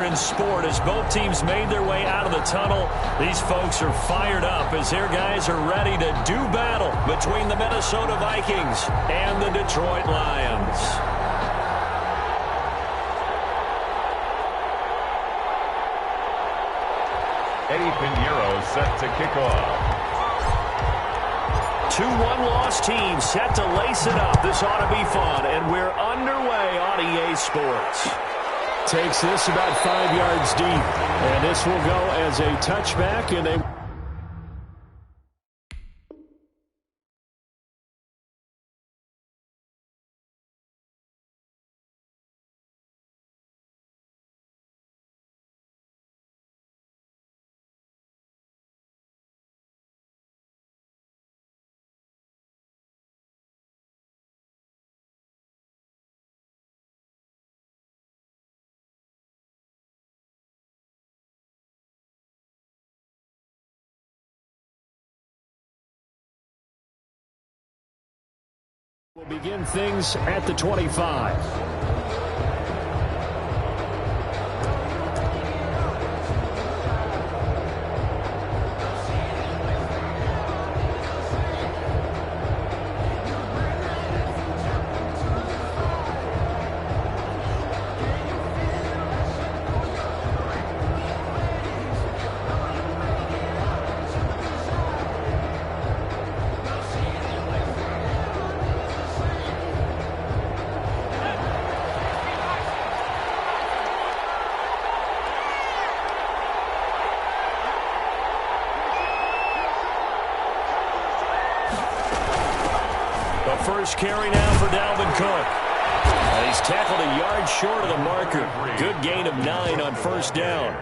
In sport, as both teams made their way out of the tunnel, these folks are fired up as their guys are ready to do battle between the Minnesota Vikings and the Detroit Lions. Eddie Pinheiro set to kick off. Two one-loss teams set to lace it up. This ought to be fun, and we're underway on EA Sports. Takes this about 5 yards deep, and this will go as a touchback, and they... We'll begin things at the 25. First carry now for Dalvin Cook. He's tackled a yard short of the marker. Good gain of 9 on first down.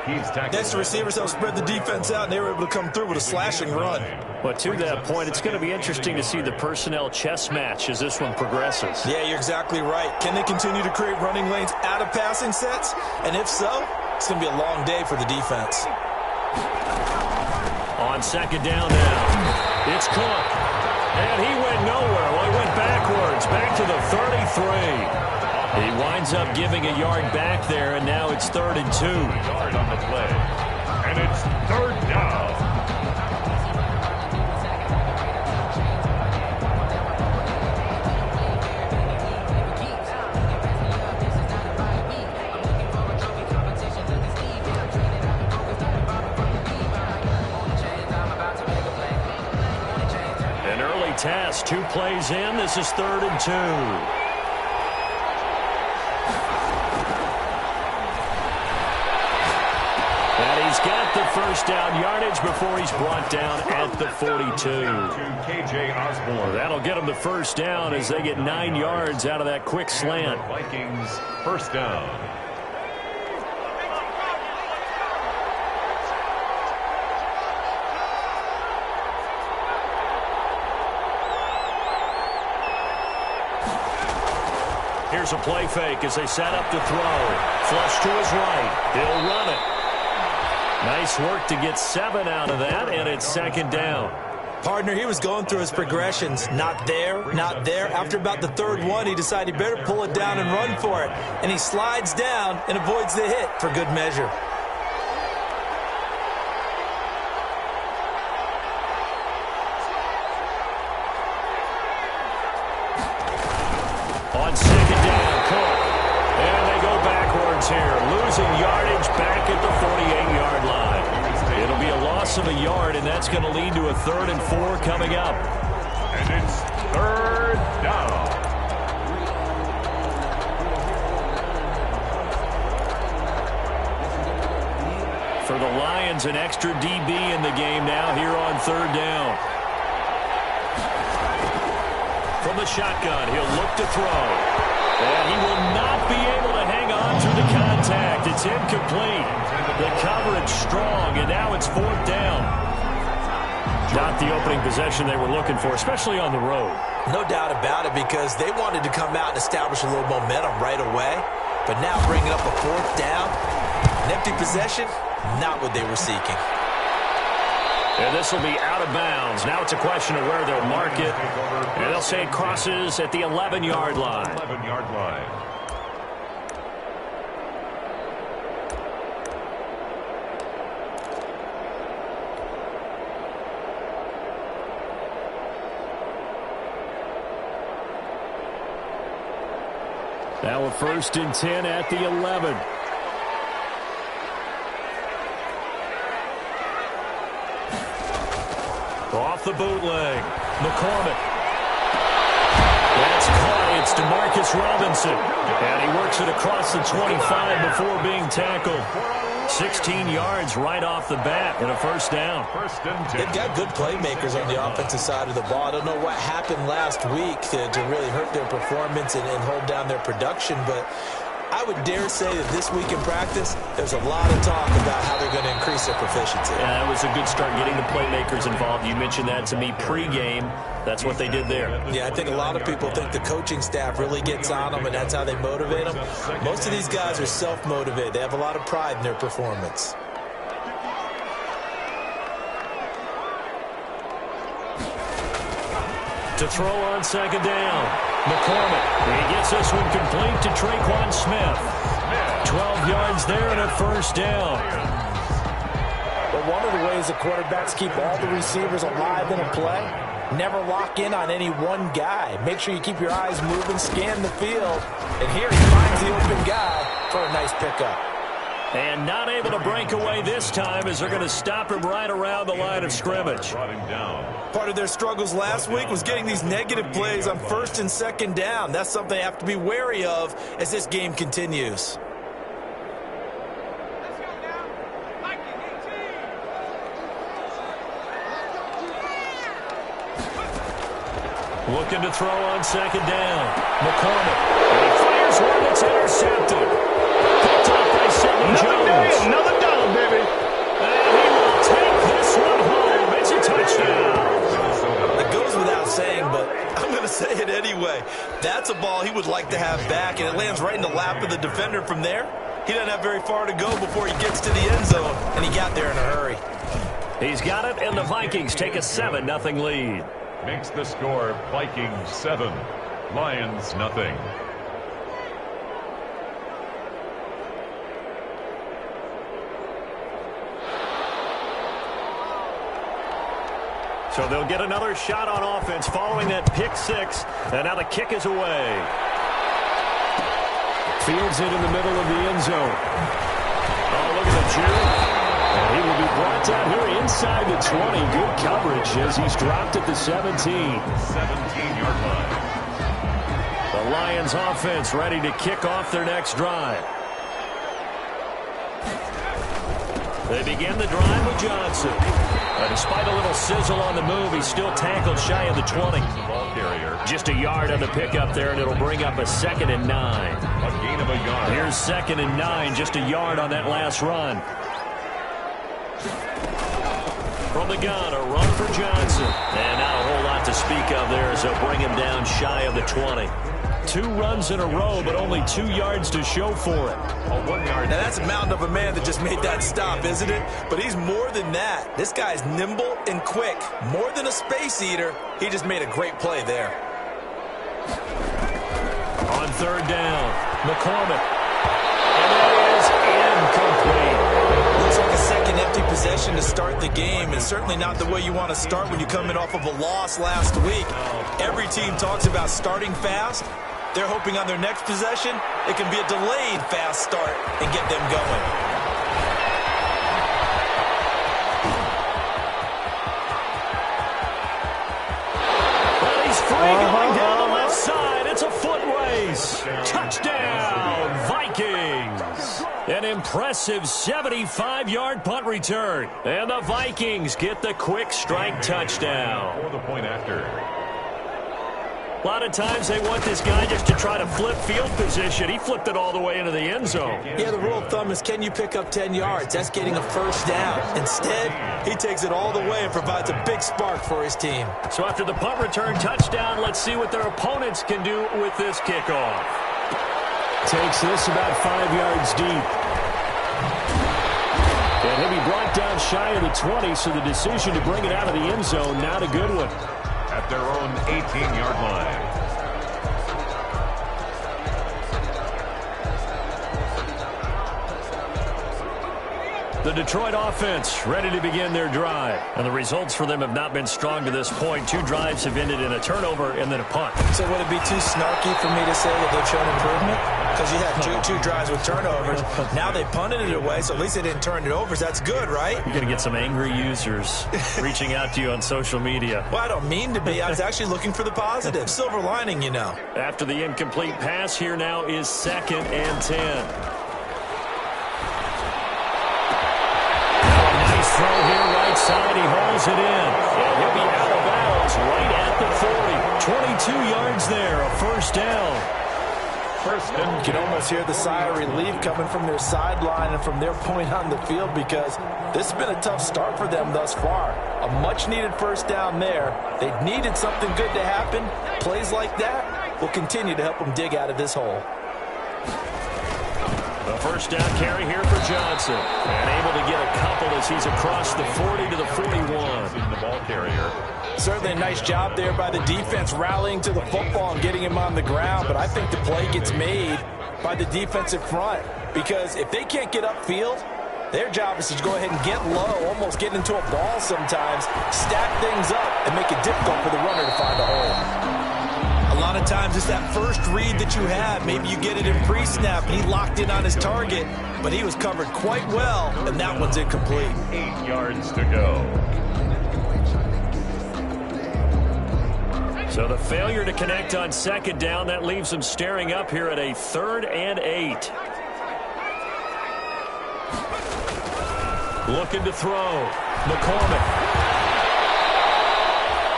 Next, the receivers help spread the defense out, and they were able to come through with a slashing run. But to that point, it's going to be interesting to see the personnel chess match as this one progresses. Yeah, you're exactly right. Can they continue to create running lanes out of passing sets? And if so, it's going to be a long day for the defense. On second down now, it's Cook. And he went nowhere. Well, he went backwards, back to the 33. He winds up giving a yard back there, and now it's 3rd and 2. Yard on the play. And it's 3rd down. Test, 2 plays in. This is 3rd and 2. And he's got the first down yardage before he's brought down at the 42. KJ Osborne. That'll get him the first down as they get 9 yards out of that quick slant. Vikings first down. Here's a play fake as they set up to throw. Flush to his right. He'll run it. Nice work to get 7 out of that, and it's 2nd down. Partner, he was going through his progressions. Not there, not there. After about the 3rd one, he decided he better pull it down and run for it. And he slides down and avoids the hit for good measure. On 2nd down, Cook. And they go backwards here. Losing yardage back at the 48-yard line. It'll be a loss of a yard, and that's going to lead to a 3rd and 4 coming up. And it's 3rd down. For the Lions, an extra DB in the game now here on 3rd down. From the shotgun, he'll look to throw. And he will not be able to hang on to the contact. It's incomplete. The coverage strong, and now it's 4th down. Not the opening possession they were looking for, especially on the road. No doubt about it, because they wanted to come out and establish a little momentum right away. But now bringing up a 4th down, an empty possession, not what they were seeking. And this will be out of bounds. Now it's a question of where they'll mark it. And they'll say it crosses at the 11-yard line. 11-yard line. Now a 1st and 10 at the 11. Off the bootleg. McCormick. That's caught. It's DeMarcus Robinson. And he works it across the 25 before being tackled. 16 yards right off the bat and a 1st down. They've got good playmakers on the offensive side of the ball. I don't know what happened last week to really hurt their performance and hold down their production, but I would dare say that this week in practice, there's a lot of talk about how they're going to increase their proficiency. Yeah, that was a good start getting the playmakers involved. You mentioned that to me pregame. That's what they did there. Yeah, I think a lot of people think the coaching staff really gets on them, and that's how they motivate them. Most of these guys are self-motivated. They have a lot of pride in their performance. To throw on 2nd down. McCormick. He gets this one complete to Traquan Smith. 12 yards there and a 1st down. But one of the ways the quarterbacks keep all the receivers alive in a play, never lock in on any one guy. Make sure you keep your eyes moving, scan the field. And here he finds the open guy for a nice pickup. And not able to break away this time as they're going to stop him right around the line of scrimmage. Part of their struggles last week was getting these negative plays on 1st and 2nd down. That's something they have to be wary of as this game continues. Looking to throw on 2nd down. McCormick. And he fires one that's intercepted. Picked off by Sidney Jones. Another down, baby. And he will take this one home. It's a touchdown. It goes without saying, but I'm going to say it anyway. That's a ball he would like to have back, and it lands right in the lap of the defender from there. He doesn't have very far to go before he gets to the end zone, and he got there in a hurry. He's got it, and the Vikings take a 7-0 lead. Makes the score Vikings 7, Lions nothing. So they'll get another shot on offense following that pick 6, and now the kick is away. Fields it in the middle of the end zone. Oh, look at the juke. And he will be brought down here inside the 20. Good coverage as he's dropped at the 17. 17-yard line. The Lions offense ready to kick off their next drive. They begin the drive with Johnson. Despite a little sizzle on the move, he's still tackled shy of the 20. Just a yard on the pickup there, and it'll bring up a 2nd and 9. A gain of a yard. Here's 2nd and 9, just a yard on that last run. From the gun, a run for Johnson. And not a whole lot to speak of there as they'll bring him down shy of the 20. 2 runs in a row, but only 2 yards to show for it. A 1 yard. Now, that's a mountain of a man that just made that stop, isn't it? But he's more than that. This guy's nimble and quick. More than a space eater, he just made a great play there. On 3rd down, McCormick. And that is incomplete. Looks like a second empty possession to start the game, and certainly not the way you want to start when you're coming off of a loss last week. Every team talks about starting fast. They're hoping on their next possession, it can be a delayed fast start and get them going. Well, he's free going down the left side. It's a foot race. Touchdown, Vikings. An impressive 75-yard punt return. And the Vikings get the quick strike touchdown. For the point after. A lot of times they want this guy just to try to flip field position. He flipped it all the way into the end zone. Yeah, the rule of thumb is, can you pick up 10 yards? That's getting a 1st down. Instead, he takes it all the way and provides a big spark for his team. So after the punt return touchdown, let's see what their opponents can do with this kickoff. Takes this about 5 yards deep. And he'll be brought down shy of the 20, so the decision to bring it out of the end zone, not a good one. At their own 18-yard line. The Detroit offense ready to begin their drive. And the results for them have not been strong to this point. 2 drives have ended in a turnover and then a punt. So would it be too snarky for me to say that they've shown improvement? Because you had two drives with turnovers. Now they punted it away, so at least they didn't turn it over. So that's good, right? You're going to get some angry users reaching out to you on social media. Well, I don't mean to be. I was actually looking for the positive. Silver lining, you know. After the incomplete pass, here now is 2nd and 10. Throw here right side. He holds it in. And he'll be out of bounds right at the 40. 22 yards there. A first down. You can almost hear the sigh of relief coming from their sideline and from their point on the field because this has been a tough start for them thus far. A much-needed first down there. They needed something good to happen. Plays like that will continue to help them dig out of this hole. A first down carry here for Johnson. And able to get a couple as he's across the 40 to the 41. The ball carrier. Certainly a nice job there by the defense rallying to the football and getting him on the ground. But I think the play gets made by the defensive front. Because if they can't get upfield, their job is to go ahead and get low, almost get into a ball sometimes, stack things up, and make it difficult for the runner to find a hole. A lot of times it's that first read that you have. Maybe you get it in pre-snap. He locked in on his target, but he was covered quite well, and that one's incomplete. 8 yards to go. So the failure to connect on 2nd down, that leaves them staring up here at a 3rd and 8. Looking to throw. McCormick.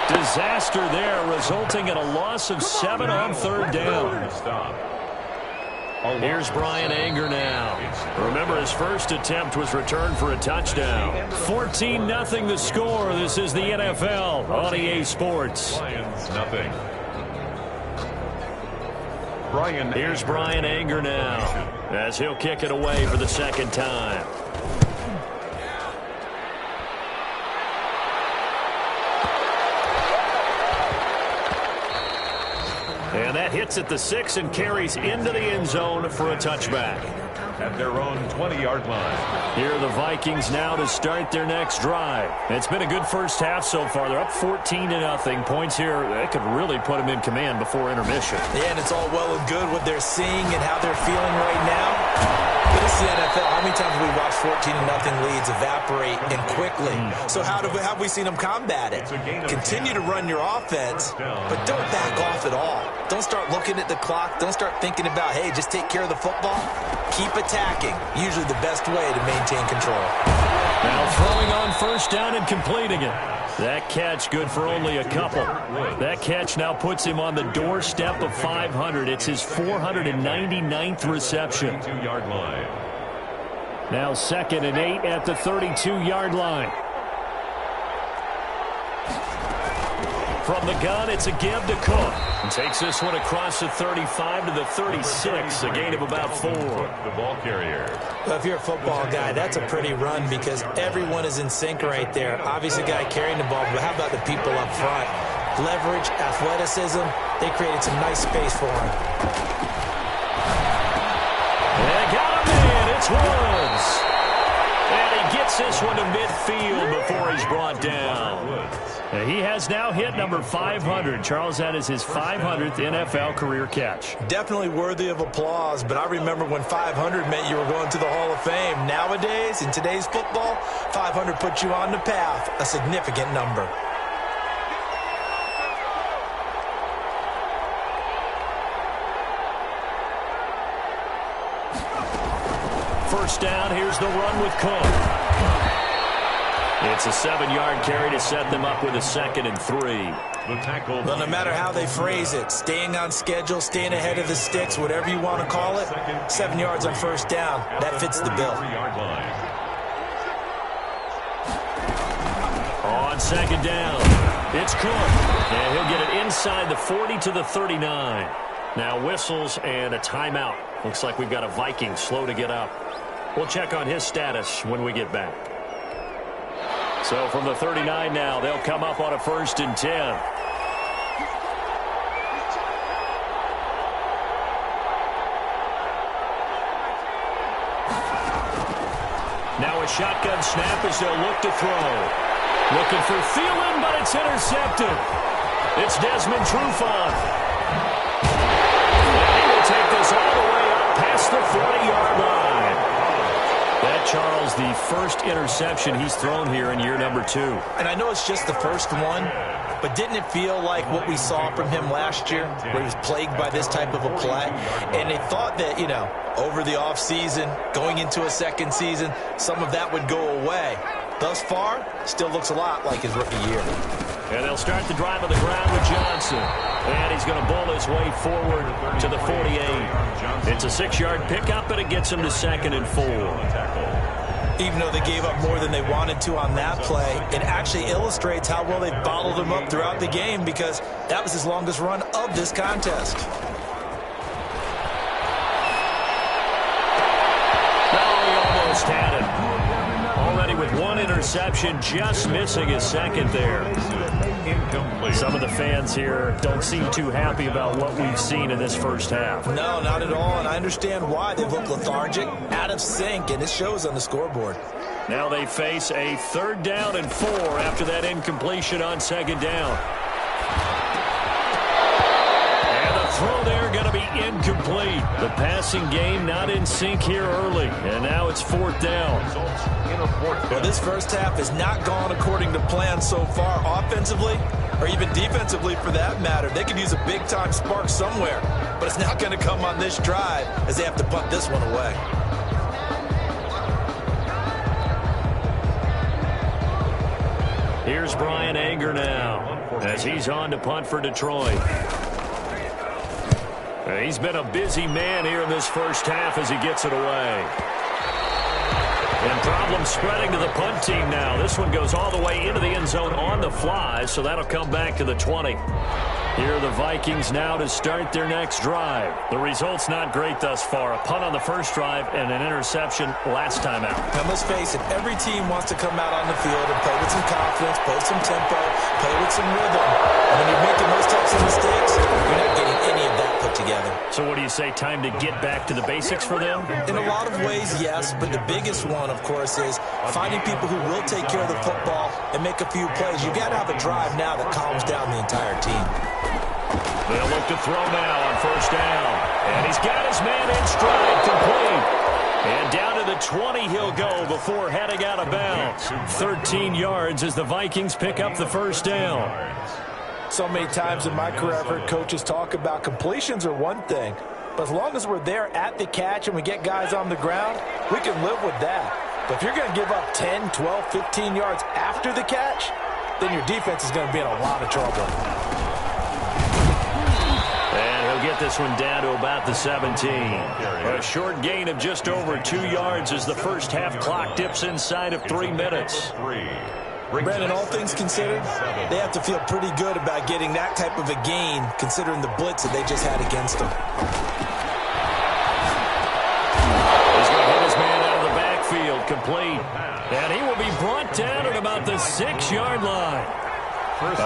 Disaster there, resulting in a loss of 7 on 3rd down. Here's Brian Anger now. Remember, his first attempt was returned for a touchdown. 14-0 the score. This is the NFL on EA Sports. Lions nothing. Here's Brian Anger now as he'll kick it away for the 2nd time. And that hits at the 6 and carries into the end zone for a touchback. At their own 20-yard line. Here are the Vikings now to start their next drive. It's been a good first half so far. They're up 14-0. Points here, that could really put them in command before intermission. Yeah, and it's all well and good what they're seeing and how they're feeling right now. But this is the NFL. How many times have we watched 14-0 leads evaporate and quickly? So how have we seen them combat it? Continue to run your offense, but don't back off at all. Don't start looking at the clock. Don't start thinking about, hey, just take care of the football. Keep attacking. Usually the best way to maintain control. Now throwing on first down and completing it. That catch good for only a couple. That catch now puts him on the doorstep of 500. It's his 499th reception. 2-yard line. Now 2nd and 8 at the 32-yard line. From the gun, it's a give to Cook. And takes this one across the 35 to the 36, a gain of about 4. The ball carrier. Well, if you're a football guy, that's a pretty run because everyone is in sync right there. Obviously, the guy carrying the ball, but how about the people up front? Leverage, athleticism, they created some nice space for him. They got him in. It's Woods. And he gets this one to midfield before he's brought down. He has now hit number 500. Charles, that is his 500th NFL career catch. Definitely worthy of applause, but I remember when 500 meant you were going to the Hall of Fame. Nowadays, in today's football, 500 puts you on the path, a significant number. First down, here's the run with Cook. It's a 7-yard carry to set them up with a 2nd and 3. The tackle. Well, no matter how they phrase it, staying on schedule, staying ahead of the sticks, whatever you want to call it, 7 yards on first down, that fits the bill. 3-yard line. On 2nd down, it's Cook. And he'll get it inside the 40 to the 39. Now whistles and a timeout. Looks like we've got a Viking slow to get up. We'll check on his status when we get back. So from the 39 now, they'll come up on a 1st and 10. Now a shotgun snap as they'll look to throw. Looking for Thielen, but it's intercepted. It's Desmond Trufant. And he will take this all the way up past the 40-yard line. That, Charles, the first interception he's thrown here in year number 2. And I know it's just the first one, but didn't it feel like what we saw from him last year, where he was plagued by this type of a play? And they thought that, you know, over the offseason, going into a second season, some of that would go away. Thus far, still looks a lot like his rookie year. And they'll start the drive on the ground with Johnson. And he's going to bull his way forward to the 48. It's a 6-yard pickup, and it gets him to 2nd and 4. Even though they gave up more than they wanted to on that play, it actually illustrates how well they bottled him up throughout the game, because that was his longest run of this contest. Oh, he almost had it. Already with one interception, just missing his second there. Some of the fans here don't seem too happy about what we've seen in this first half. No, not at all, and I understand why. They look lethargic, out of sync, and it shows on the scoreboard. Now they face a 3rd down and 4 after that incompletion on 2nd down. And the throw there going to be incomplete. The passing game not in sync here early, and now it's 4th down. Well, this first half has not gone according to plan so far, offensively or even defensively for that matter. They could use a big-time spark somewhere, but it's not going to come on this drive as they have to punt this one away. Here's Brian Anger now as he's on to punt for Detroit. He's been a busy man here in this first half as he gets it away. And problems spreading to the punt team now. This one goes all the way into the end zone on the fly, so that'll come back to the 20. Here are the Vikings now to start their next drive. The result's not great thus far. A punt on the first drive and an interception last time out. Now, let's face it, every team wants to come out on the field and play with some confidence, play with some tempo, play with some rhythm. And when you're making those types of mistakes, you're not getting any of that put together. So what do you say, time to get back to the basics for them? In a lot of ways, yes, but the biggest one, of course, is finding people who will take care of the football and make a few plays. You've got to have a drive now that calms down the entire team. They'll look to throw now on 1st down. And he's got his man in stride, complete. And down to the 20 he'll go before heading out of bounds. 13 yards as the Vikings pick up the 1st down. So many times in my career I've heard coaches talk about completions are one thing, but as long as we're there at the catch and we get guys on the ground, we can live with that. But if you're going to give up 10, 12, 15 yards after the catch, then your defense is going to be in a lot of trouble. And he'll get this one down to about the 17. A short gain of just over 2 yards as the first half clock dips inside of 3 minutes. Brandon, all things considered, they have to feel pretty good about getting that type of a gain, considering the blitz that they just had against them. He's going to hit his man out of the backfield, complete. And he will be brought down at about the 6-yard line.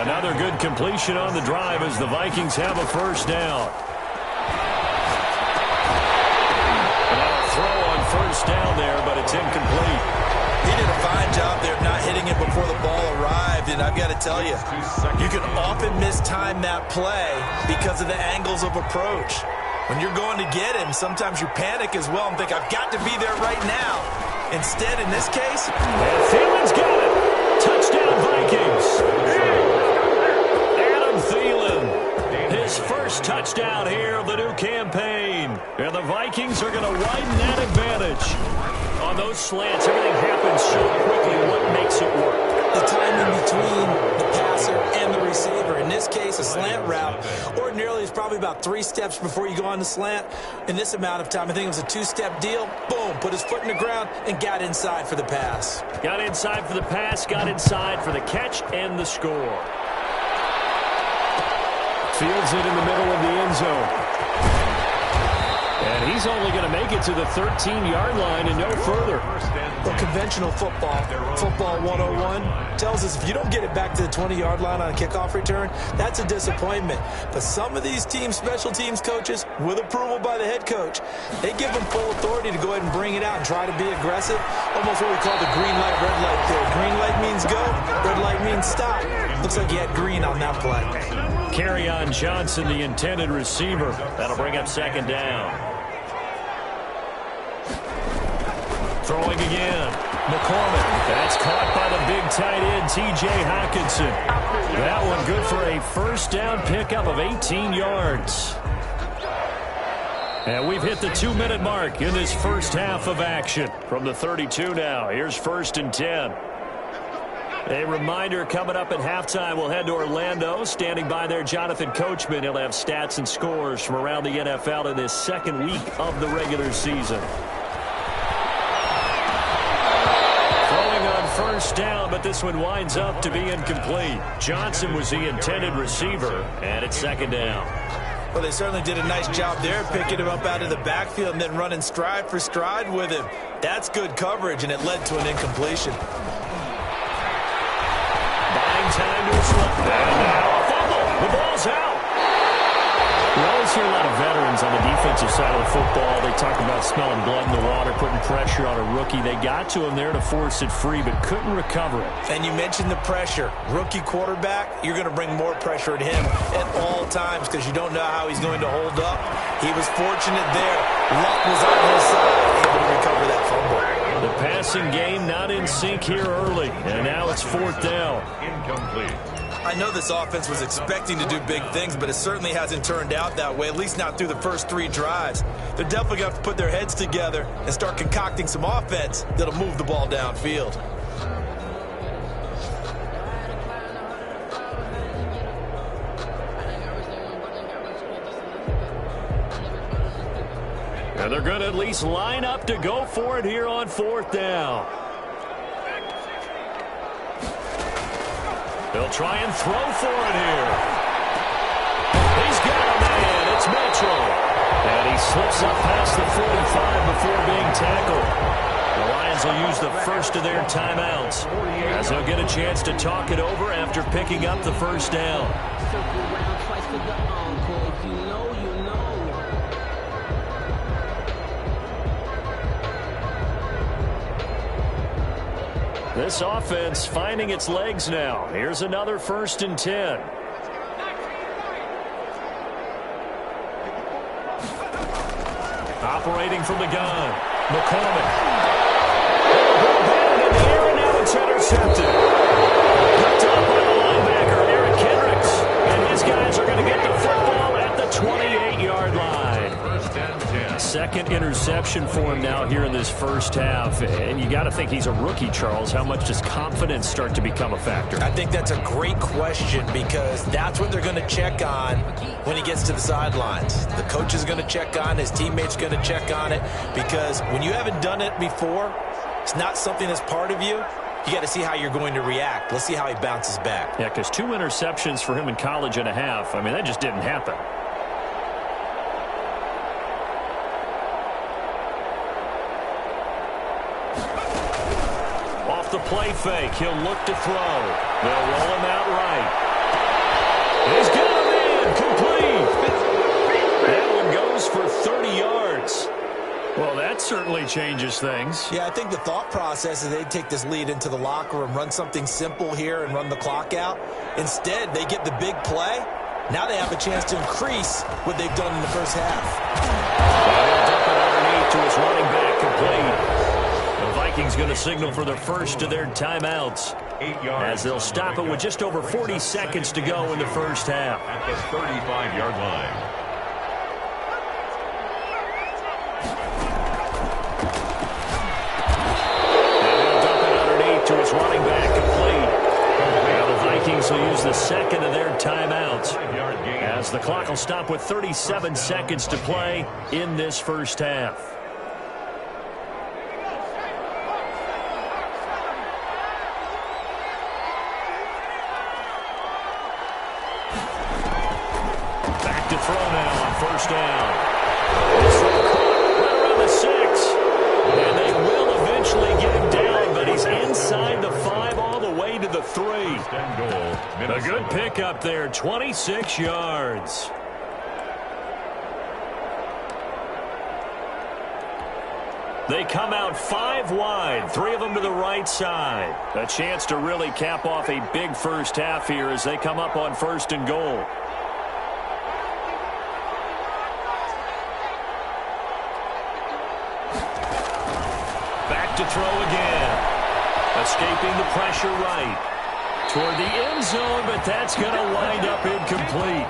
Another good completion on the drive as the Vikings have a 1st down. And a throw on 1st down there, but it's incomplete. He did a fine job there of not hitting it before the ball arrived, and I've got to tell you, you can often mistime that play because of the angles of approach. When you're going to get him, sometimes you panic as well and think, I've got to be there right now. Instead, in this case, and Thielen's got it. Touchdown, Vikings. Adam Thielen, his first touchdown here of the new campaign. And the Vikings are going to widen that advantage. On those slants, everything happens so quickly. What makes it work? The timing between the passer and the receiver. In this case, a slant route ordinarily is probably about 3 steps before you go on the slant. In this amount of time, I think it was a 2-step deal. Boom, put his foot in the ground and got inside for the pass. Got inside for the pass, got inside for the catch and the score. Fields it in the middle of the end zone. And he's only going to make it to the 13-yard line and no further. Well, conventional football, football 101, tells us if you don't get it back to the 20-yard line on a kickoff return, that's a disappointment. But some of these special teams coaches, with approval by the head coach, they give them full authority to go ahead and bring it out and try to be aggressive. Almost what we call the green light, red light theory. Green light means go, red light means stop. Looks like he had green on that play. Kerryon Johnson, the intended receiver. That'll bring up second down. Throwing again. McCormick. That's caught by the big tight end, T.J. Hockenson. That one good for a first down pickup of 18 yards. And we've hit the 2-minute mark in this first half of action. From the 32 now, here's 1st and 10. A reminder coming up at halftime, we'll head to Orlando. Standing by there, Jonathan Coachman. He'll have stats and scores from around the NFL in this second week of the regular season. First down, but this one winds up to be incomplete. Johnson was the intended receiver, and it's second down. Well, they certainly did a nice job there, picking him up out of the backfield and then running stride for stride with him. That's good coverage, and it led to an incompletion. Buying time to a slip. And now a fumble. The ball's out. We always hear a lot of veterans on the defensive side of the football. They talk about smelling blood in the water, putting pressure on a rookie. They got to him there to force it free, but couldn't recover it. And you mentioned the pressure. Rookie quarterback, you're going to bring more pressure at him at all times because you don't know how he's going to hold up. He was fortunate there. Luck was on his side, able to recover that fumble. The passing game not in sync here early, and now it's 4th down. Incomplete. I know this offense was expecting to do big things, but it certainly hasn't turned out that way, at least not through the first 3 drives. They're definitely going to have to put their heads together and start concocting some offense that'll move the ball downfield. And they're going to at least line up to go for it here on 4th down. They'll try and throw for it here. He's got a man. It's Mitchell. And he slips up past the 45 before being tackled. The Lions will use the first of their timeouts as they'll get a chance to talk it over after picking up the first down. This offense finding its legs now. Here's another 1st and 10. Operating from the gun. McCormick. In the air, and now it's intercepted. Picked up by the linebacker, Eric Kendricks. And his guys are going to get the football at the 28-yard line. 1st and 10. Second interception for him now here in this first half. And you got to think he's a rookie, Charles. How much does confidence start to become a factor? I think that's a great question because that's what they're going to check on when he gets to the sidelines. The coach is going to check on, his teammates going to check on it because when you haven't done it before, it's not something that's part of you. You got to see how you're going to react. Let's see how he bounces back. Yeah, because 2 interceptions for him in college and a half. I mean, that just didn't happen. Off the play fake, he'll look to throw. They'll roll him out right. He's got a man, complete. That one goes for 30 yards. Well, that certainly changes things. Yeah, I think the thought process is they'd take this lead into the locker room, run something simple here and run the clock out. Instead, they get the big play. Now they have a chance to increase what they've done in the first half. They'll dump it underneath to his running back, complete. The Vikings going to signal for the first of their timeouts 8 yards. as they'll stop it with just over 40 seconds to go in the first half. At the 35-yard line. To his running back, complete. Now the Vikings will use the second of their timeouts as the clock will stop with 37 seconds to play in this first half. Back to throw now on first down. This one right around the 6. And they will eventually get him down. 3. First and goal, A Minnesota. good pickup there, 26 yards. They come out 5 wide, 3 of them to the right side. A chance to really cap off a big first half here as they come up on 1st and goal. Back to throw again. Escaping the pressure right. Toward the end zone, but that's going to wind up incomplete.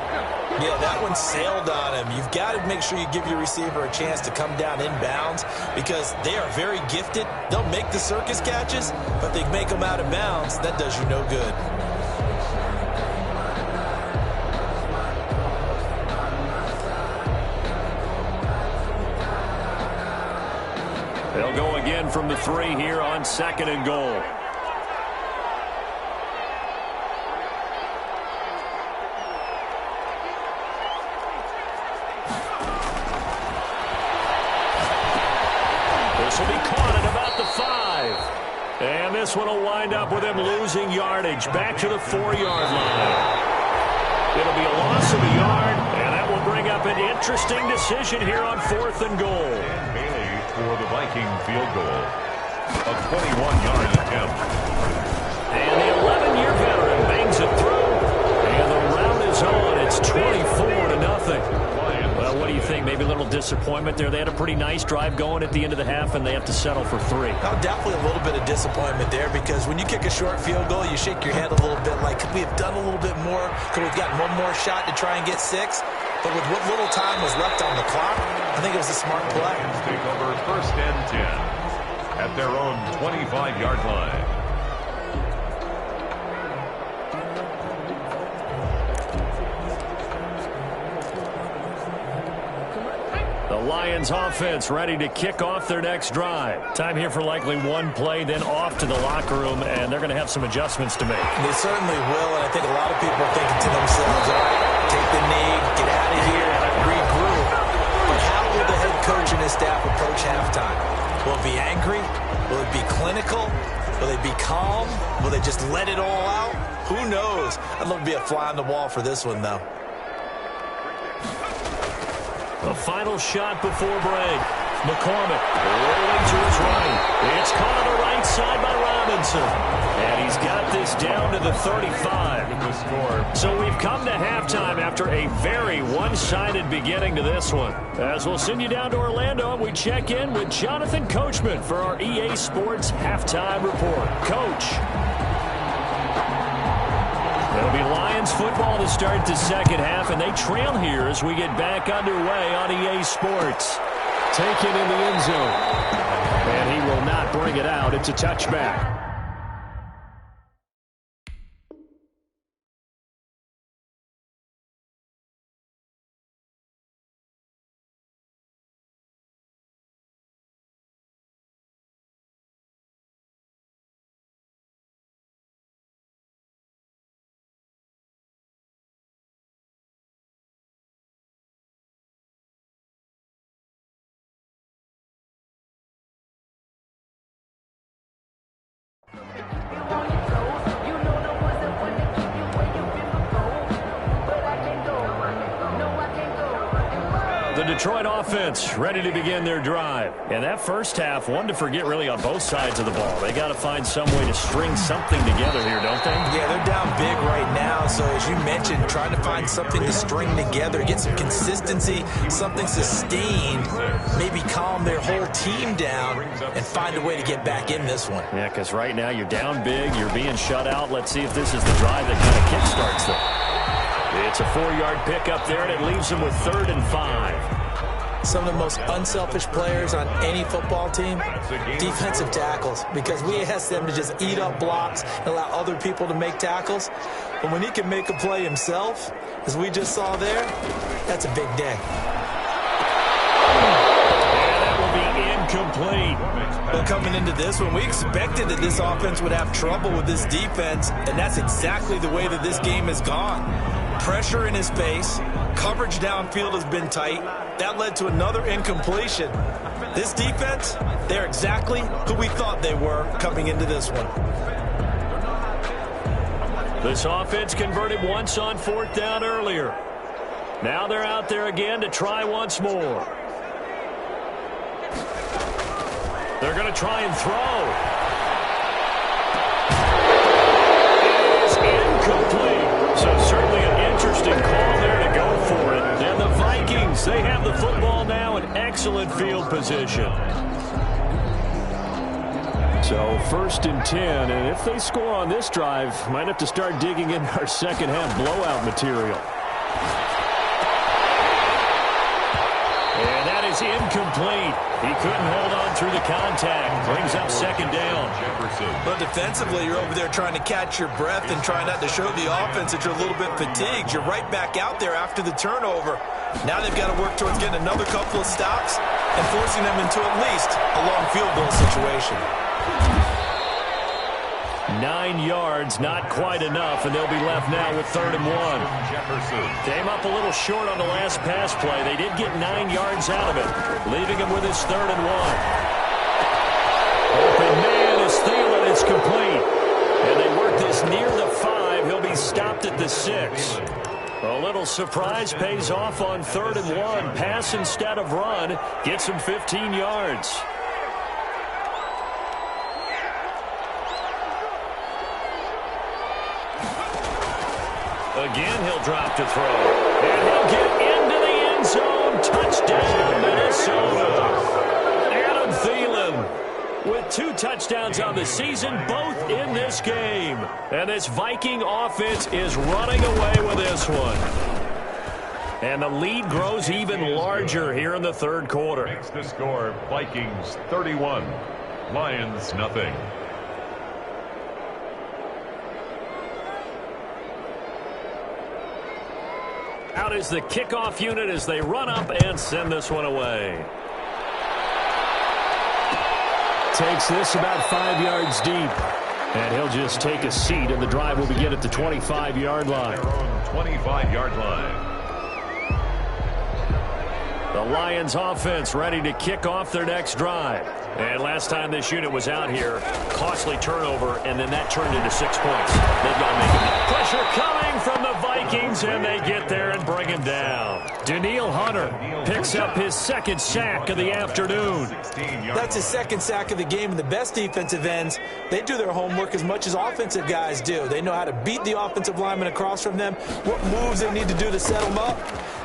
Yeah, that one sailed on him. You've got to make sure you give your receiver a chance to come down inbounds because they are very gifted. They'll make the circus catches, but they make them out of bounds. That does you no good. They'll go again from the 3 here on 2nd and goal. This will be caught at about the 5. And this one will wind up with him losing yardage back to the 4-yard line. It'll be a loss of a yard, and that will bring up an interesting decision here on 4th and goal. And Bailey for the Viking field goal. A 21-yard attempt. And the 11-year veteran bangs it through. And the round is on. It's 24-0. Well, what do you think? Maybe a little disappointment there. They had a pretty nice drive going at the end of the half, and they have to settle for 3. Oh, definitely a little bit of disappointment there because when you kick a short field goal, you shake your head a little bit like, could we have done a little bit more? Could we have gotten one more shot to try and get 6? But with what little time was left on the clock, I think it was a smart play. Take over 1st and 10 at their own 25-yard line. The Lions offense ready to kick off their next drive. Time here for likely one play, then off to the locker room, and they're going to have some adjustments to make. They certainly will, and I think a lot of people are thinking to themselves, all right, take the knee, get out of here, regroup. But how will the head coach and his staff approach halftime? Will it be angry? Will it be clinical? Will they be calm? Will they just let it all out? Who knows? I'd love to be a fly on the wall for this one, though. The final shot before break. McCormick rolling to his right. It's caught on the right side by Robinson. And he's got this down to the 35. The score. So we've come to halftime after a very one-sided beginning to this one. As we'll send you down to Orlando, we check in with Jonathan Coachman for our EA Sports Halftime Report. Coach. It'll be Lions football to start the second half, and they trail here as we get back underway on EA Sports. Taken in the end zone. And he will not bring it out. It's a touchback. The Detroit offense ready to begin their drive. And that first half, one to forget really on both sides of the ball. They got to find some way to string something together here, don't they? Yeah, they're down big right now. So as you mentioned, trying to find something to string together, get some consistency, something sustained, maybe calm their whole team down and find a way to get back in this one. Yeah, because right now you're down big, you're being shut out. Let's see if this is the drive that kind of kickstarts them. It's a 4-yard pickup there, and it leaves them with 3rd and 5. Some of the most unselfish players on any football team, defensive tackles, because we ask them to just eat up blocks and allow other people to make tackles. But when he can make a play himself, as we just saw there, that's a big day. And that will be incomplete. Well, coming into this one, we expected that this offense would have trouble with this defense, and that's exactly the way that this game has gone. Pressure in his face, coverage downfield has been tight. That led to another incompletion. This defense, they're exactly who we thought they were coming into this one. This offense converted once on 4th down earlier. Now they're out there again to try once more. They're going to try and throw. It's incomplete. So certainly an interesting call there to go for it. And the Vikings, they have the football now in excellent field position. So 1st and 10, and if they score on this drive, might have to start digging in our second half blowout material. And that is incomplete. He couldn't hold on through the contact. Brings up 2nd down. But defensively, you're over there trying to catch your breath and trying not to show the offense that you're a little bit fatigued. You're right back out there after the turnover. Now they've got to work towards getting another couple of stops and forcing them into at least a long field goal situation. 9 yards, not quite enough, and they'll be left now with 3rd and 1. Came up a little short on the last pass play. They did get 9 yards out of it, leaving him with his 3rd and 1. Open man is Thielen. It's complete. And they work this near the 5. He'll be stopped at the 6. A little surprise pays off on 3rd and 1. Pass instead of run. Gets him 15 yards. Again, he'll drop to throw. And he'll get into the end zone. Touchdown, Minnesota. Adam Thielen with 2 touchdowns on the season, both in this game. And this Viking offense is running away with this one. And the lead grows even larger here in the 3rd quarter. Makes the score Vikings 31, Lions nothing. Out is the kickoff unit as they run up and send this one away. Takes this about 5 yards deep. And he'll just take a seat, and the drive will begin at the 25-yard line. Their own 25-yard line. The Lions offense ready to kick off their next drive. And last time this unit was out here, costly turnover, and then that turned into 6 points. They've got to make it. Pressure coming from the Vikings, and they get there and bring him down. Danielle Hunter picks up his 2nd sack of the afternoon. That's his 2nd sack of the game, and the best defensive ends, they do their homework as much as offensive guys do. They know how to beat the offensive lineman across from them, what moves they need to do to set them up.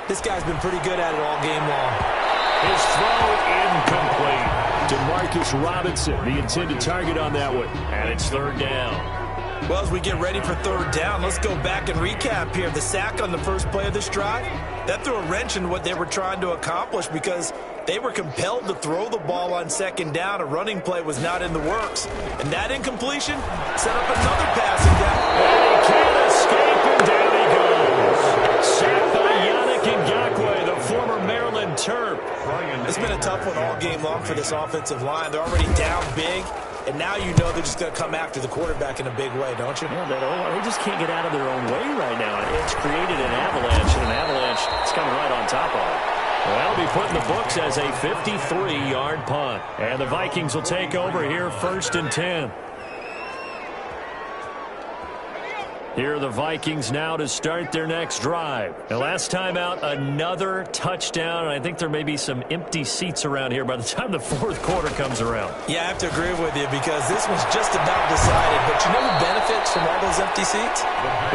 This guy's been pretty good at it all game long. His throw incomplete. DeMarcus Robinson, the intended target on that one. And it's 3rd down. Well, as we get ready for 3rd down, let's go back and recap here. The sack on the first play of this drive, that threw a wrench in what they were trying to accomplish because they were compelled to throw the ball on 2nd down. A running play was not in the works. And that incompletion set up another passing down. And he can't escape, and down he goes. Sacked by Yannick Ngakoue, the former Maryland Terp. It's been a tough one all game long for this offensive line. They're already down big. And now you know they're just going to come after the quarterback in a big way, don't you? Yeah, they just can't get out of their own way right now. It's created an avalanche, and an avalanche is coming right on top of it. Well, that'll be put in the books as a 53-yard punt. And the Vikings will take over here 1st and 10. Here are the Vikings now to start their next drive. The last time out, another touchdown. And I think there may be some empty seats around here by the time the 4th quarter comes around. Yeah, I have to agree with you because this one's just about decided. But you know who benefits from all those empty seats?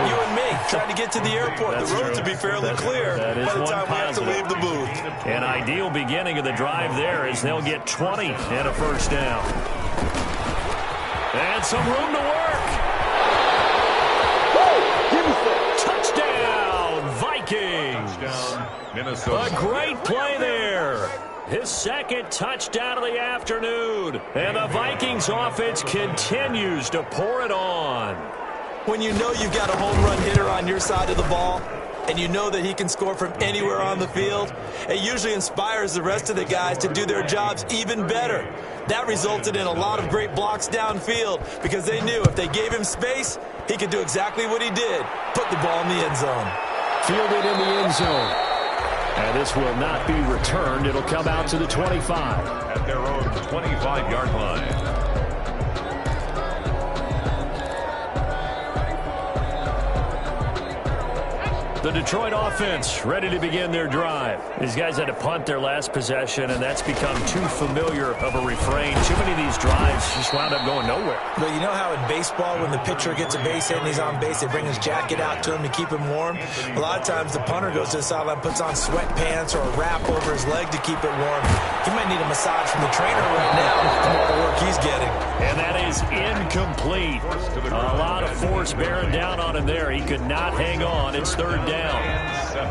You and me, trying to get to the airport. The roads will be fairly clear by the time we have to leave the booth. An ideal beginning of the drive there is they'll get 20 and a 1st down. And some room to work. Touchdown, Vikings. Touchdown, Minnesota. A great play there. His 2nd touchdown of the afternoon. And the Vikings offense continues to pour it on. When you know you've got a home run hitter on your side of the ball, and you know that he can score from anywhere on the field, it usually inspires the rest of the guys to do their jobs even better. That resulted in a lot of great blocks downfield because they knew if they gave him space, he could do exactly what he did, put the ball in the end zone. Fielded in the end zone. And this will not be returned. It'll come out to the 25. At their own 25-yard line. The Detroit offense ready to begin their drive. These guys had to punt their last possession, and that's become too familiar of a refrain. Too many of these drives just wound up going nowhere. But you know how in baseball, when the pitcher gets a base hit and he's on base, they bring his jacket out to him to keep him warm? A lot of times the punter goes to the sideline, puts on sweatpants or a wrap over his leg to keep it warm. He might need a massage from the trainer right now from all the work he's getting. And that is incomplete. A lot of force bearing down on him there. He could not hang on. It's third down.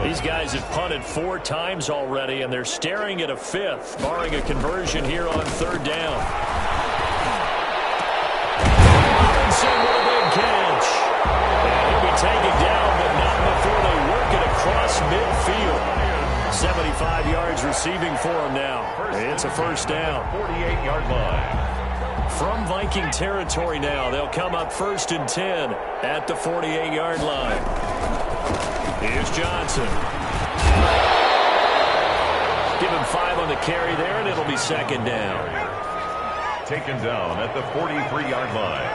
These guys have punted 4 times already, and they're staring at a 5th, barring a conversion here on third down. Robinson with a big catch. And he'll be taken down, but not before they work it across midfield. 75 yards receiving for him now. It's a first down. 48-yard line. From Viking territory now, they'll come up 1st and 10 at the 48-yard line. Here's Johnson. Give him 5 on the carry there, and it'll be second down. Taken down at the 43-yard line.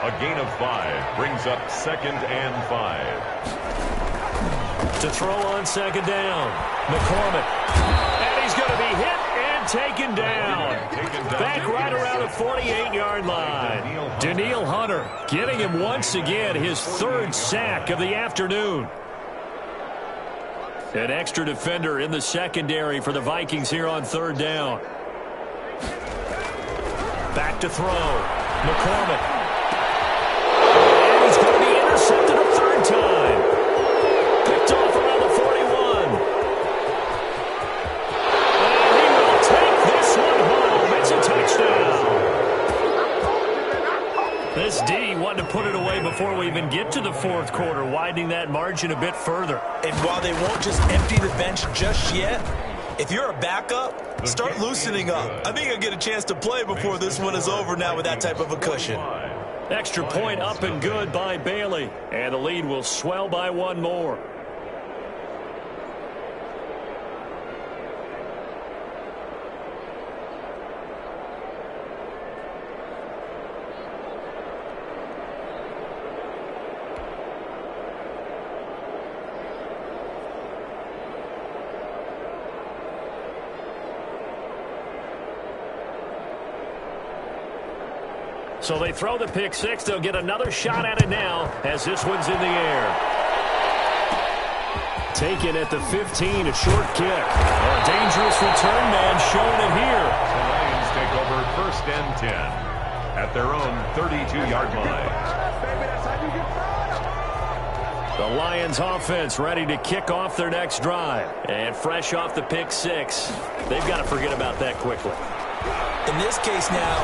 A gain of 5 brings up 2nd and 5. To throw on second down, McCormick. And he's going to be hit and taken down. Back right around the 48-yard line. Daniil Hunter getting him once again his 3rd sack of the afternoon. An extra defender in the secondary for the Vikings here on third down. Back to throw. McCormick. And he's going to be intercepted a 3rd time. Picked off around the 41. And he will take this one home. It's a touchdown. This D wanted to put it away before we even get to the 4th quarter, widening that margin a bit further. And while they won't just empty the bench just yet, if you're a backup, start loosening up. I think you'll get a chance to play before this one is over now with that type of a cushion. Extra point up and good by Bailey. And the lead will swell by 1 more. So they throw the pick 6. They'll get another shot at it now as this one's in the air. Taken at the 15, a short kick. A dangerous return man showing it here. The Lions take over 1st and 10 at their own 32-yard line. The Lions offense ready to kick off their next drive. And fresh off the pick 6. They've got to forget about that quickly. In this case now,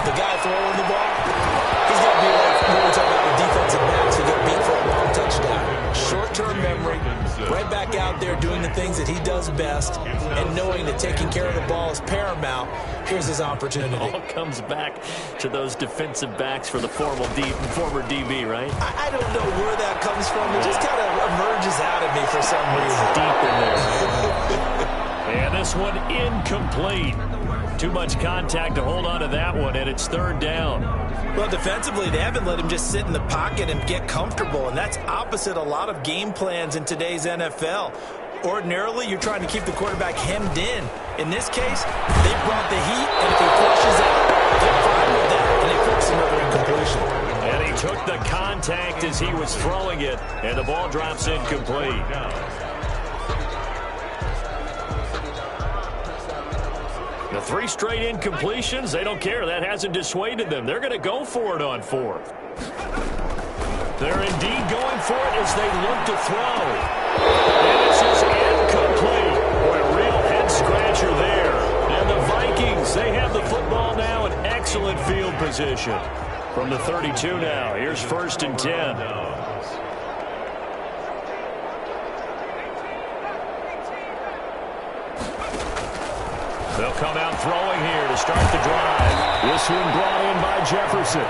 the guy throwing the ball, he's got to be like when we talk about the defensive backs who get beat for a long touchdown. Short-term memory, right back out there doing the things that he does best, and knowing that taking care of the ball is paramount. Here's his opportunity. It all comes back to those defensive backs for the former DB, right? I don't know where that comes from. It just kind of emerges out of me for some reason. Deep in there. And this one incomplete. Too much contact to hold on to that one, and it's third down. Well, defensively, they haven't let him just sit in the pocket and get comfortable, and that's opposite a lot of game plans in today's NFL. Ordinarily, you're trying to keep the quarterback hemmed in. In this case, they brought the heat, and if he flushes out, they're fine with that, and they force another incompletion. And he took the contact as he was throwing it, and the ball drops incomplete. The 3 straight incompletions, they don't care. That hasn't dissuaded them. They're going to go for it on 4th. They're indeed going for it as they look to throw. And this is incomplete. Boy, a real head-scratcher there. And the Vikings, they have the football now in excellent field position. From the 32 now, here's 1st and 10. They'll come out throwing here to start the drive. This one brought in by Jefferson.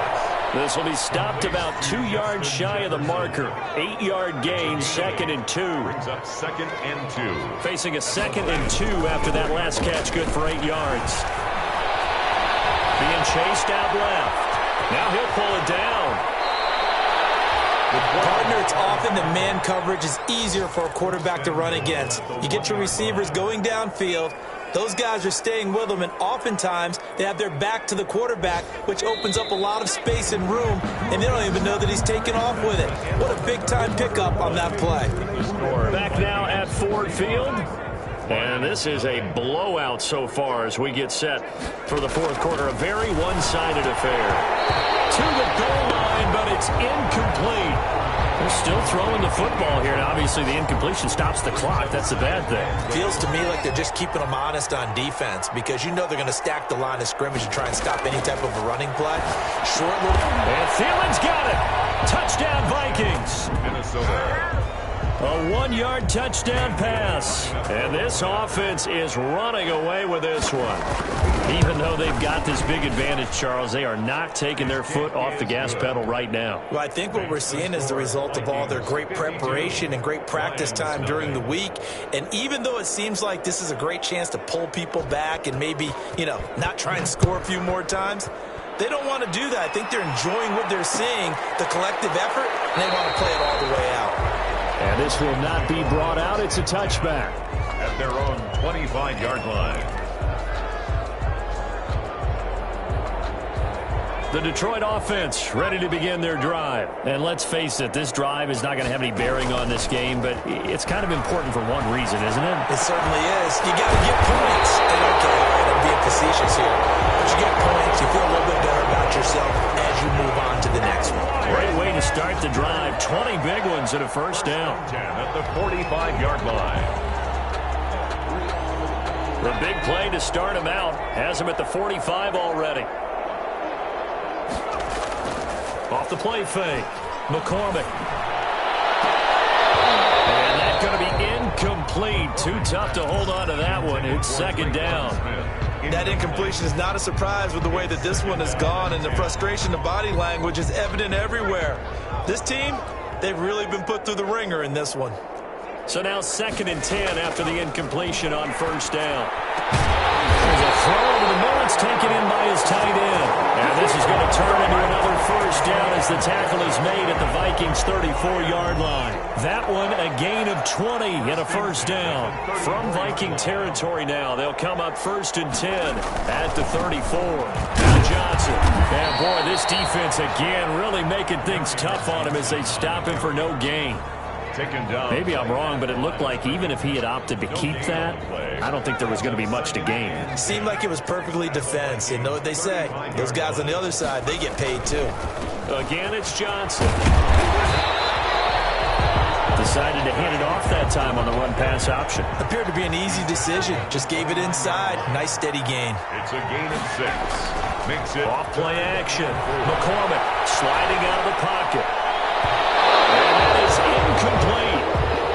This will be stopped about 2 yards shy of the marker. 8-yard gain, 2nd and 2. Brings up 2nd and 2. Facing a 2nd and 2 after that last catch, good for 8 yards. Being chased out left. Now he'll pull it down. The partner It's often that man coverage is easier for a quarterback to run against. You get your receivers going downfield. Those guys are staying with them, and oftentimes they have their back to the quarterback, which opens up a lot of space and room, and they don't even know that he's taken off with it. What a big-time pickup on that play. Back now at Ford Field. And this is a blowout so far as we get set for the fourth quarter. A very one-sided affair. To the goal line, but it's incomplete. They're still throwing the football here, and obviously the incompletion stops the clock. That's the bad thing. Feels to me like they're just keeping them honest on defense because you know they're going to stack the line of scrimmage and try and stop any type of a running play. Short little... And Thielen's got it. Touchdown, Vikings. Minnesota. A 1-yard touchdown pass. And this offense is running away with this one. Even though they've got this big advantage, Charles, they are not taking their foot off the gas pedal right now. Well, I think what we're seeing is the result of all their great preparation and great practice time during the week. And even though it seems like this is a great chance to pull people back and maybe, not try and score a few more times, they don't want to do that. I think they're enjoying what they're seeing, the collective effort, and they want to play it all the way out. And this will not be brought out. It's a touchback. At their own 25-yard line. The Detroit offense ready to begin their drive. And let's face it, this drive is not going to have any bearing on this game, but it's kind of important for one reason, isn't it? It certainly is. You got to get points. And okay, all right, I'm being facetious here. But you get points, you feel a little bit better about yourself as you move on to the next one. Great way to start the drive. 20 big ones and a first down. 10 at the 45-yard line. The big play to start him out has him at the 45 already. Off the play fake. McCormick. And that's going to be incomplete. Too tough to hold on to that one. It's second down. That incompletion is not a surprise with the way that this one has gone, and the frustration, the body language is evident everywhere. This team, they've really been put through the ringer in this one. So now 2nd and 10 after the incompletion on first down. There's a throw over the middle. It's taken in by his tight end. And this is going to turn into another first down as the tackle is made at the Vikings' 34-yard line. That one a gain of 20 and a first down. From Viking territory now, they'll come up 1st and 10 at the 34. Now Johnson. And boy, this defense again really making things tough on him as they stop him for no gain. Maybe I'm wrong, but it looked like even if he had opted to keep that, I don't think there was going to be much to gain. Seemed like it was perfectly defense. You know what they say. Those guys on the other side, they get paid too. Again, it's Johnson. Decided to hand it off that time on the run-pass option. Appeared to be an easy decision. Just gave it inside. Nice steady gain. It's a gain of 6. Makes it off-play action. McCormick sliding out of the pocket. Incomplete.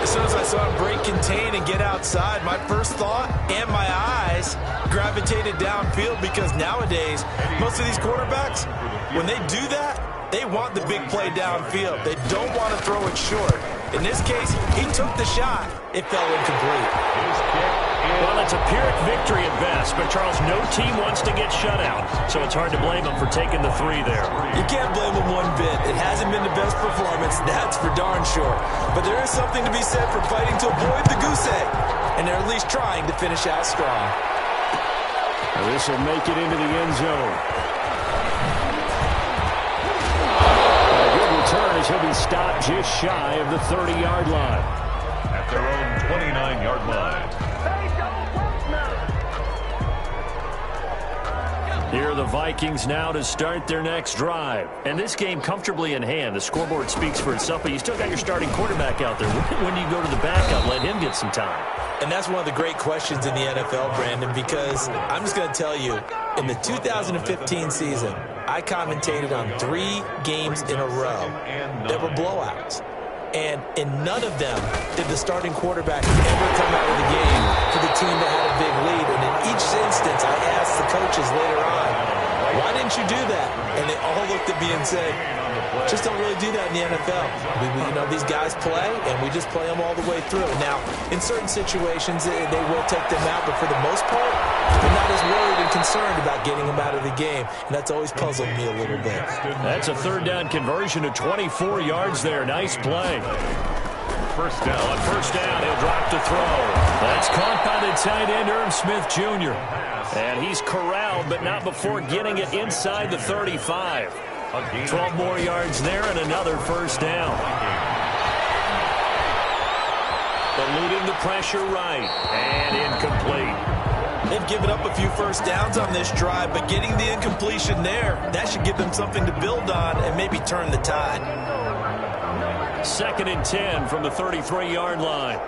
As soon as I saw him break contain and get outside, my first thought and my eyes gravitated downfield because nowadays, most of these quarterbacks, when they do that, they want the big play downfield. They don't want to throw it short. In this case, he took the shot. It fell incomplete. Well, it's a Pyrrhic victory at best, but Charles, no team wants to get shut out, so it's hard to blame them for taking the 3 there. You can't blame them one bit. It hasn't been the best performance, that's for darn sure. But there is something to be said for fighting to avoid the goose egg, and they're at least trying to finish out strong. This will make it into the end zone. A good return as he'll be stopped just shy of the 30-yard line. At their own 29-yard line. Here are the Vikings now to start their next drive. And this game comfortably in hand. The scoreboard speaks for itself, but you still got your starting quarterback out there. When you go to the backup, let him get some time. And that's one of the great questions in the NFL, Brandon, because I'm just going to tell you, in the 2015 season, I commentated on 3 games in a row that were blowouts. And in none of them did the starting quarterback ever come out of the game for the team that had a big lead. And in each instance, I asked the coaches later on, why didn't you do that? And they all looked looked at me and said, just don't really do that in the NFL. These guys play, and we just play them all the way through. Now, in certain situations, they will take them out, but for the most part, they're not as worried and concerned about getting them out of the game, and that's always puzzled me a little bit. That's a third down conversion of 24 yards there. Nice play. First down. On first down, he'll drop to throw. That's caught by the tight end, Irv Smith Jr. And he's corralled, but not before getting it inside the 35. 12 more yards there and another first down. Eluding the pressure right. And incomplete. They've given up a few first downs on this drive, but getting the incompletion there, that should give them something to build on and maybe turn the tide. 2nd and 10 from the 33-yard line.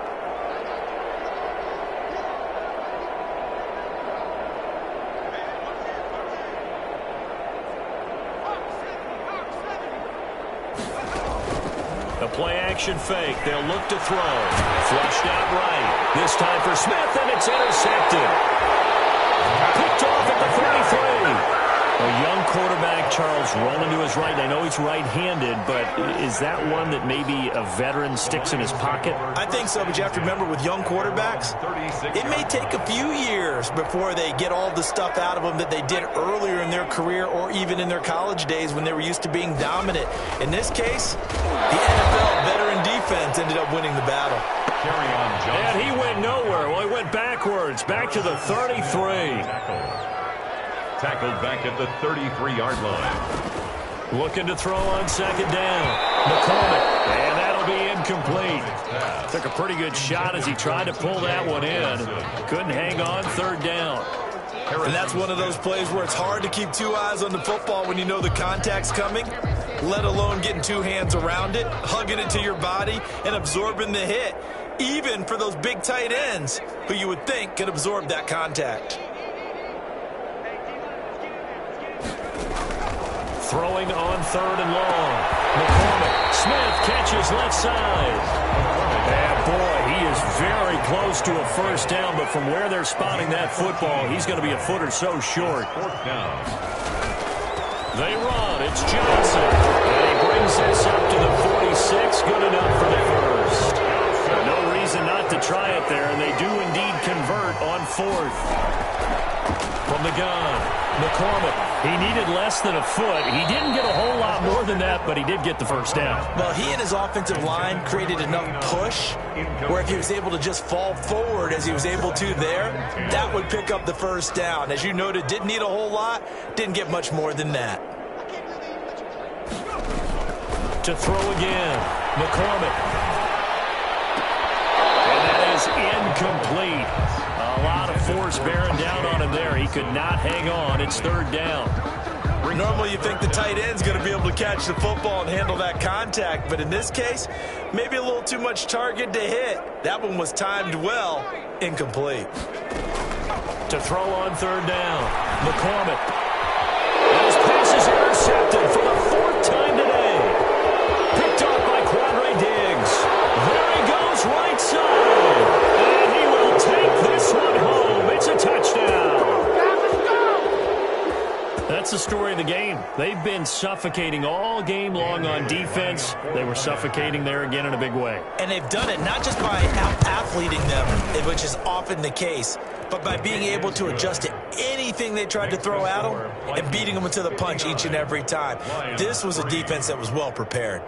A play-action fake. They'll look to throw. Flushed out right. This time for Smith, and it's intercepted. Picked off at the 33. A young quarterback, Charles, rolling to his right. I know he's right-handed, but is that one that maybe a veteran sticks in his pocket? I think so, but you have to remember with young quarterbacks, it may take a few years before they get all the stuff out of them that they did earlier in their career or even in their college days when they were used to being dominant. In this case, the NFL veteran defense ended up winning the battle. And he went nowhere. Well, he went backwards, back to the 33. Tackled back at the 33-yard line. Looking to throw on 2nd down. McCormick, and that'll be incomplete. Took a pretty good shot as he tried to pull that one in. Couldn't hang on 3rd down. And that's one of those plays where it's hard to keep two eyes on the football when you know the contact's coming, let alone getting two hands around it, hugging it to your body, and absorbing the hit, even for those big tight ends who you would think could absorb that contact. Throwing on 3rd and long. McCormick. Smith catches left side. And boy, he is very close to a first down, but from where they're spotting that football, he's going to be a foot or so short. 4th down. They run. It's Johnson. And he brings this up to the 46. Good enough for the first. No reason not to try it there, and they do indeed convert on 4th. From the gun, McCormick. He needed less than a foot. He didn't get a whole lot more than that, but he did get the first down. Well, he and his offensive line created enough push where if he was able to just fall forward as he was able to there, that would pick up the first down. As you noted, didn't need a whole lot, didn't get much more than that. To throw again, McCormick. And that is incomplete. A lot of force bearing down on him there. He could not hang on. It's 3rd down. Normally you think the tight end's going to be able to catch the football and handle that contact, but in this case, maybe a little too much target to hit. That one was timed well, incomplete. To throw on 3rd down, McCormick. His pass is intercepted for the 4th time today. Picked off by Quadre Diggs. There he goes, right side. And he will take this one home. It's a touchdown. That's the story of the game. They've been suffocating all game long on defense. They were suffocating there again in a big way. And they've done it not just by out-athleting them, which is often the case, but by being able to adjust to anything they tried to throw at them and beating them to the punch each and every time. This was a defense that was well prepared.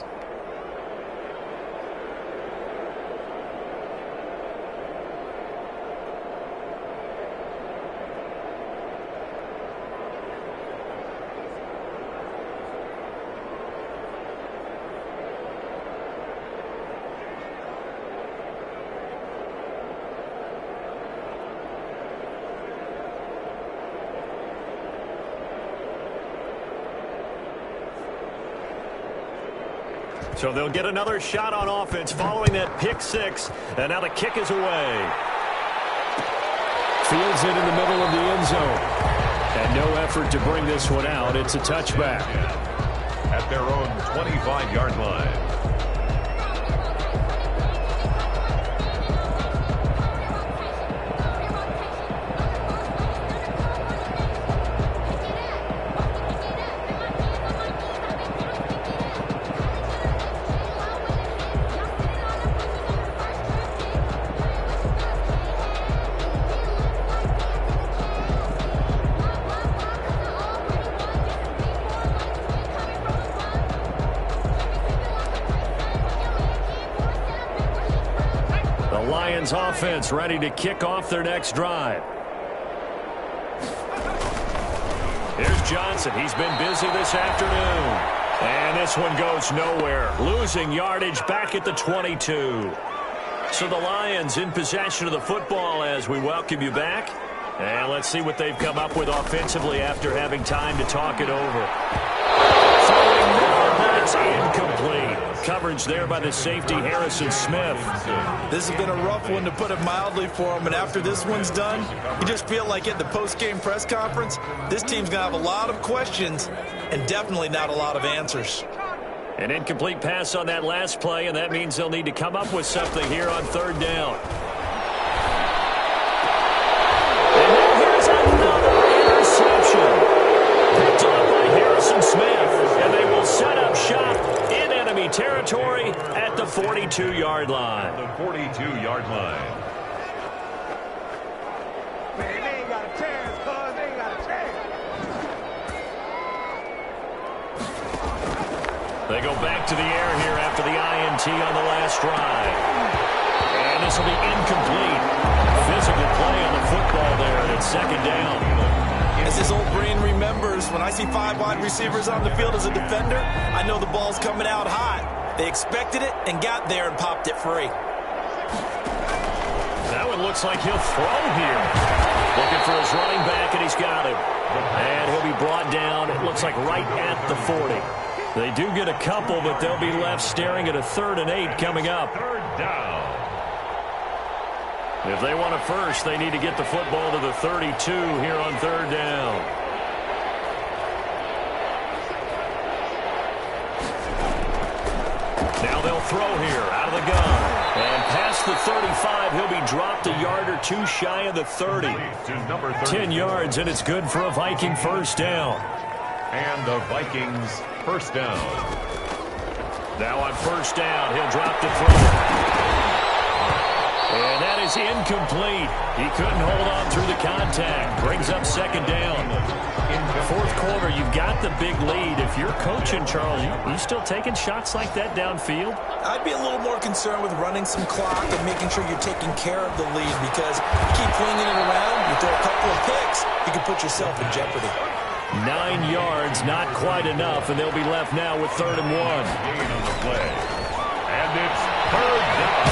So they'll get another shot on offense following that pick six. And now the kick is away. Fields it in the middle of the end zone. And no effort to bring this one out. It's a touchback. At their own 25-yard line. Lions offense ready to kick off their next drive. Here's Johnson. He's been busy this afternoon. And this one goes nowhere. Losing yardage back at the 22. So the Lions in possession of the football as we welcome you back. And let's see what they've come up with offensively after having time to talk it over. Throwing more, that's incomplete. Coverage there by the safety, Harrison Smith. This has been a rough one, to put it mildly, for him. And after this one's done, you just feel like at the post-game press conference, this team's going to have a lot of questions and definitely not a lot of answers. An incomplete pass on that last play, and that means they'll need to come up with something here on third down. And now here's another interception. Picked off by Harrison Smith, and they will set up shop in enemy territory at the 42-yard line. The 42-yard line. Man, they ain't got a chance, cuz. They ain't got a chance. They go back to the air here after the INT on the last drive. And this will be incomplete. Physical play on the football there, and it's second down. As his old brain remembers, when I see 5 wide receivers on the field as a defender, I know the ball's coming out hot. They expected it and got there and popped it free. That one looks like he'll throw here. Looking for his running back, and he's got him. And he'll be brought down, it looks like right at the 40. They do get a couple, but they'll be left staring at a 3rd and 8 coming up. Third down. If they want a first, they need to get the football to the 32 here on third down. Now they'll throw here out of the gun. And past the 35, he'll be dropped a yard or two shy of the 30. 10 yards, and it's good for a Viking first down. And the Vikings first down. Now on first down, he'll drop the throw. And that is incomplete. He couldn't hold on through the contact. Brings up second down. In the fourth quarter, you've got the big lead. If you're coaching, Charles, you still taking shots like that downfield? I'd be a little more concerned with running some clock and making sure you're taking care of the lead, because you keep flinging it around, you throw a couple of picks, you can put yourself in jeopardy. 9 yards, not quite enough, and they'll be left now with 3rd and 1. Gain on the play. And it's third down.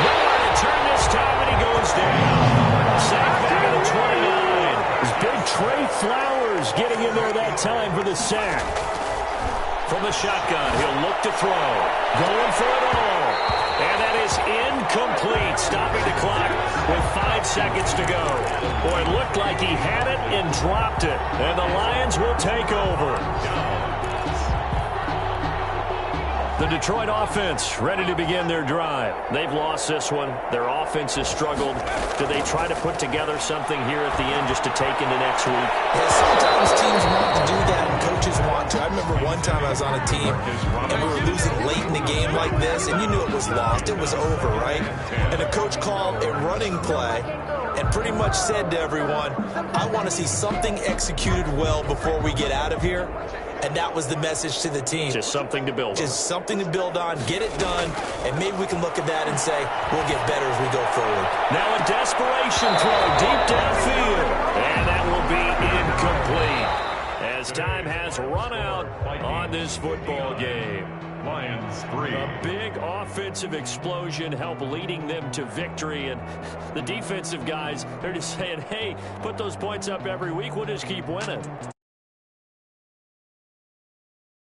Nowhere to turn this time, and he goes down. Sack back at the 29. It's big Trey Flowers getting in there that time for the sack. From the shotgun, he'll look to throw. Going for it all. And that is incomplete, stopping the clock with 5 seconds to go. Boy, it looked like he had it and dropped it. And the Lions will take over. The Detroit offense ready to begin their drive. They've lost this one. Their offense has struggled. Do they try to put together something here at the end just to take into next week? Yeah, sometimes teams want to do that and coaches want to. I remember one time I was on a team and we were losing late in the game like this, and you knew it was lost. It was over, right? And the coach called a running play and pretty much said to everyone, I want to see something executed well before we get out of here. And that was the message to the team. Just something to build on. Just something to build on, get it done, and maybe we can look at that and say, we'll get better as we go forward. Now a desperation throw deep downfield. And that will be incomplete, as time has run out on this football game. Lions 3. A big offensive explosion helped leading them to victory. And the defensive guys, they're just saying, hey, put those points up every week. We'll just keep winning.